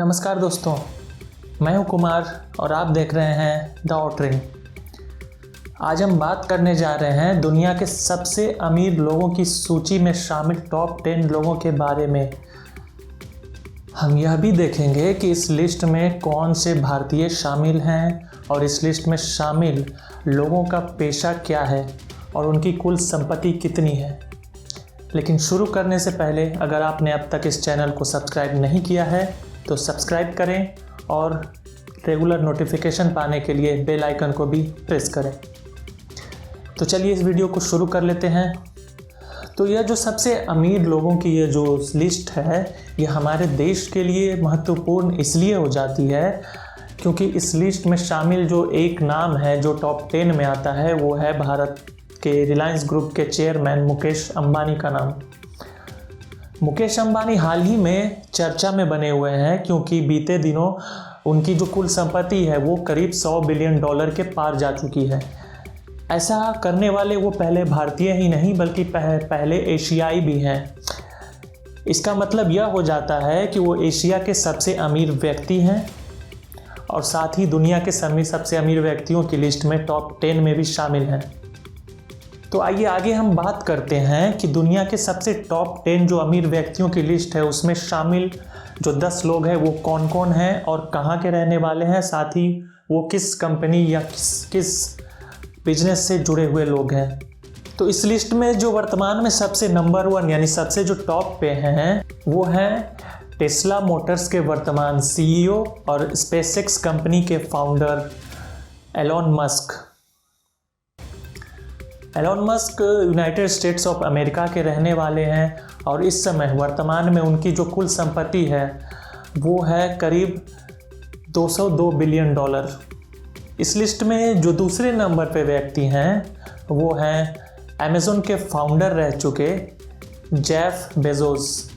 नमस्कार दोस्तों, मैं हूं कुमार और आप देख रहे हैं द ऑटरिंग। आज हम बात करने जा रहे हैं दुनिया के सबसे अमीर लोगों की सूची में शामिल टॉप 10 लोगों के बारे में। हम यह भी देखेंगे कि इस लिस्ट में कौन से भारतीय शामिल हैं और इस लिस्ट में शामिल लोगों का पेशा क्या है और उनकी कुल संपत्ति कितनी है। लेकिन शुरू करने से पहले अगर आपने अब तक इस चैनल को सब्सक्राइब नहीं किया है तो सब्सक्राइब करें और रेगुलर नोटिफिकेशन पाने के लिए बेल आइकन को भी प्रेस करें। तो चलिए इस वीडियो को शुरू कर लेते हैं। तो यह जो सबसे अमीर लोगों की ये जो लिस्ट है ये हमारे देश के लिए महत्वपूर्ण इसलिए हो जाती है क्योंकि इस लिस्ट में शामिल जो एक नाम है जो टॉप 10 में आता है वो है भारत के रिलायंस ग्रुप के चेयरमैन मुकेश अंबानी का नाम। मुकेश अंबानी हाल ही में चर्चा में बने हुए हैं क्योंकि बीते दिनों उनकी जो कुल संपत्ति है वो करीब $100 बिलियन के पार जा चुकी है। ऐसा करने वाले वो पहले भारतीय ही नहीं बल्कि पहले एशियाई भी हैं। इसका मतलब यह हो जाता है कि वो एशिया के सबसे अमीर व्यक्ति हैं और साथ ही दुनिया के सबसे अमीर व्यक्तियों की लिस्ट में टॉप 10 में भी शामिल हैं। तो आइए आगे हम बात करते हैं कि दुनिया के सबसे टॉप 10 जो अमीर व्यक्तियों की लिस्ट है उसमें शामिल जो 10 लोग हैं वो कौन कौन हैं और कहाँ के रहने वाले हैं, साथ ही वो किस कंपनी या किस बिजनेस से जुड़े हुए लोग हैं। तो इस लिस्ट में जो वर्तमान में सबसे नंबर 1 यानी सबसे जो टॉप पे हैं वो हैं टेस्ला मोटर्स के वर्तमान CEO और स्पेसएक्स कंपनी के founder Elon Musk. Elon Musk United states of America के रहने वाले हैं और इस समय वर्तमान में उनकी जो कुल संपत्ति है वो है करीब $202 बिलियन। इस लिस्ट में जो दूसरे नंबर पे व्यक्ति हैं वो हैं अमेज़न के फाउंडर रह चुके जेफ बेजोस।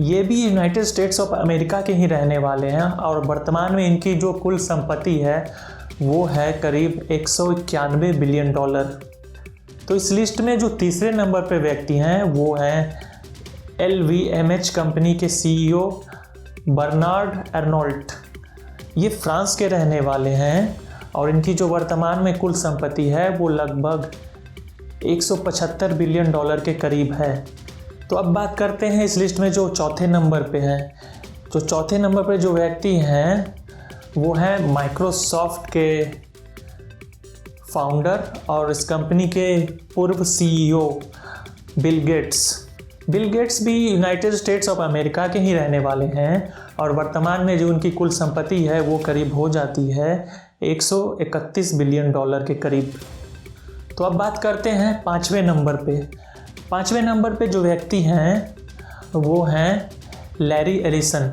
ये भी यूनाइटेड स्टेट्स ऑफ अमेरिका के ही रहने वाले हैं और वर्तमान में इनकी जो कुल संपत्ति है वो है करीब $191 बिलियन। तो इस लिस्ट में जो तीसरे नंबर पे व्यक्ति हैं वो हैं LVMH कंपनी के CEO बर्नार्ड अर्नोल्ट। ये फ्रांस के रहने वाले हैं और इनकी जो वर्तमान में कुल संपत्ति है वो लगभग $175 बिलियन के करीब है। तो अब बात करते हैं इस लिस्ट में जो चौथे नंबर पे है। जो चौथे नंबर पे जो व्यक्ति हैं वो हैं माइक्रोसॉफ्ट के फाउंडर और इस कंपनी के पूर्व CEO बिल गेट्स भी यूनाइटेड स्टेट्स ऑफ अमेरिका के ही रहने वाले हैं और वर्तमान में जो उनकी कुल संपत्ति है वो करीब हो जाती है $131 बिलियन के करीब। तो अब बात करते हैं पाँचवें नंबर पे। पाँचवें नंबर पे जो व्यक्ति हैं वो हैं लैरी एलिसन।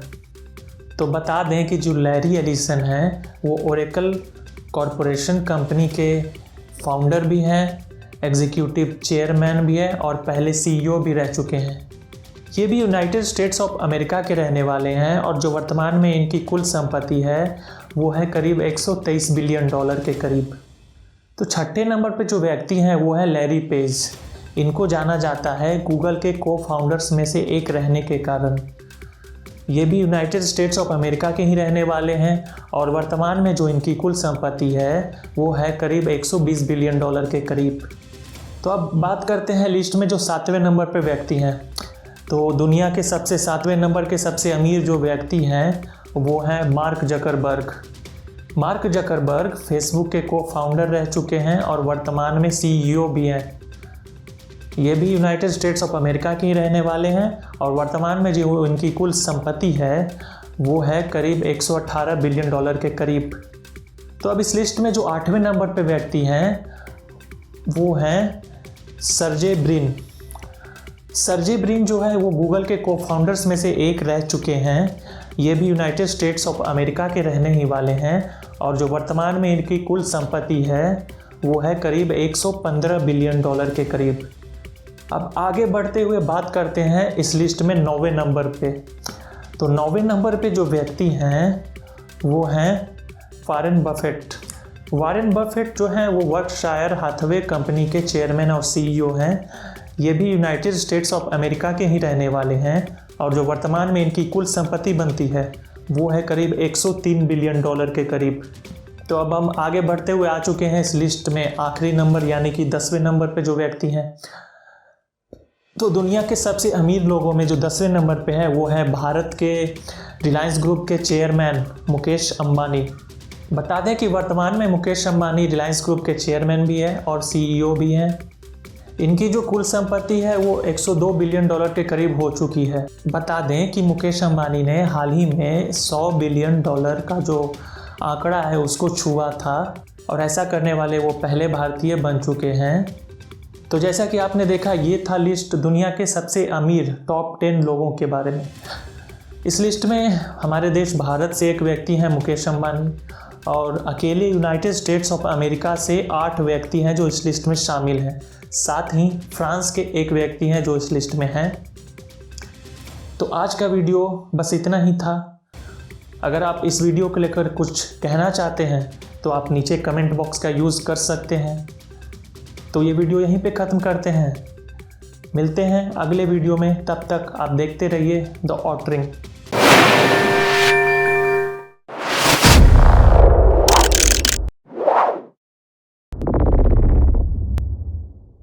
तो बता दें कि जो लैरी एलिसन हैं वो ओरेकल कॉरपोरेशन कंपनी के फाउंडर भी हैं, एग्जीक्यूटिव चेयरमैन भी हैं और पहले CEO भी रह चुके हैं। ये भी यूनाइटेड स्टेट्स ऑफ अमेरिका के रहने वाले हैं और जो वर्तमान में इनकी कुल संपत्ति है वो है करीब $123 बिलियन के करीब। तो छठे नंबर पे जो व्यक्ति हैं वो है लैरी पेज। इनको जाना जाता है गूगल के को-फाउंडर्स में से एक रहने के कारण। ये भी यूनाइटेड स्टेट्स ऑफ अमेरिका के ही रहने वाले हैं और वर्तमान में जो इनकी कुल संपत्ति है वो है करीब $120 बिलियन के करीब। तो अब बात करते हैं लिस्ट में जो 7वें नंबर पे व्यक्ति हैं। तो दुनिया के सबसे 7वें नंबर के सबसे अमीर जो व्यक्ति हैं वो हैं मार्क जकरबर्ग फेसबुक के को-फाउंडर रह चुके हैं और वर्तमान में CEO भी हैं। ये भी यूनाइटेड स्टेट्स ऑफ अमेरिका के ही रहने वाले हैं और वर्तमान में जो इनकी कुल संपत्ति है वो है करीब $118 बिलियन के करीब। तो अब इस लिस्ट में जो 8वें नंबर पे व्यक्ति हैं वो हैं सर्जे ब्रिन जो है वो गूगल के को-फाउंडर्स में से एक रह चुके हैं। ये भी यूनाइटेड स्टेट्स ऑफ अमेरिका के रहने ही वाले हैं और जो वर्तमान में इनकी कुल संपत्ति है वो है करीब $115 बिलियन के करीब। अब आगे बढ़ते हुए बात करते हैं इस लिस्ट में 9वें नंबर पे। तो 9वें नंबर पे जो व्यक्ति हैं वो हैं वारेन बफेट जो हैं वो वर्कशायर हाथवे कंपनी के चेयरमैन और CEO हैं। ये भी यूनाइटेड स्टेट्स ऑफ अमेरिका के ही रहने वाले हैं और जो वर्तमान में इनकी कुल संपत्ति बनती है वो है करीब 103 बिलियन डॉलर के करीब। तो अब हम आगे बढ़ते हुए आ चुके हैं इस लिस्ट में आखिरी नंबर यानी कि 10वें नंबर पे जो व्यक्ति हैं। तो दुनिया के सबसे अमीर लोगों में जो 10वें नंबर पे है वो है भारत के रिलायंस ग्रुप के चेयरमैन मुकेश अंबानी। बता दें कि वर्तमान में मुकेश अंबानी रिलायंस ग्रुप के चेयरमैन भी है और CEO भी हैं। इनकी जो कुल संपत्ति है वो 102 बिलियन डॉलर के करीब हो चुकी है। बता दें कि मुकेश अंबानी ने हाल ही में 100 बिलियन डॉलर का जो आंकड़ा है उसको छुआ था और ऐसा करने वाले वो पहले भारतीय बन चुके हैं। तो जैसा कि आपने देखा, ये था लिस्ट दुनिया के सबसे अमीर टॉप 10 लोगों के बारे में। इस लिस्ट में हमारे देश भारत से एक व्यक्ति हैं मुकेश अंबानी, और अकेले यूनाइटेड स्टेट्स ऑफ अमेरिका से 8 व्यक्ति हैं जो इस लिस्ट में शामिल हैं। साथ ही फ्रांस के एक व्यक्ति हैं जो इस लिस्ट में हैं। तो आज का वीडियो बस इतना ही था। अगर आप इस वीडियो को लेकर कुछ कहना चाहते हैं तो आप नीचे कमेंट बॉक्स का यूज़ कर सकते हैं। तो ये वीडियो यहीं पे ख़त्म करते हैं। मिलते हैं अगले वीडियो में, तब तक आप देखते रहिए द ऑटरिंग।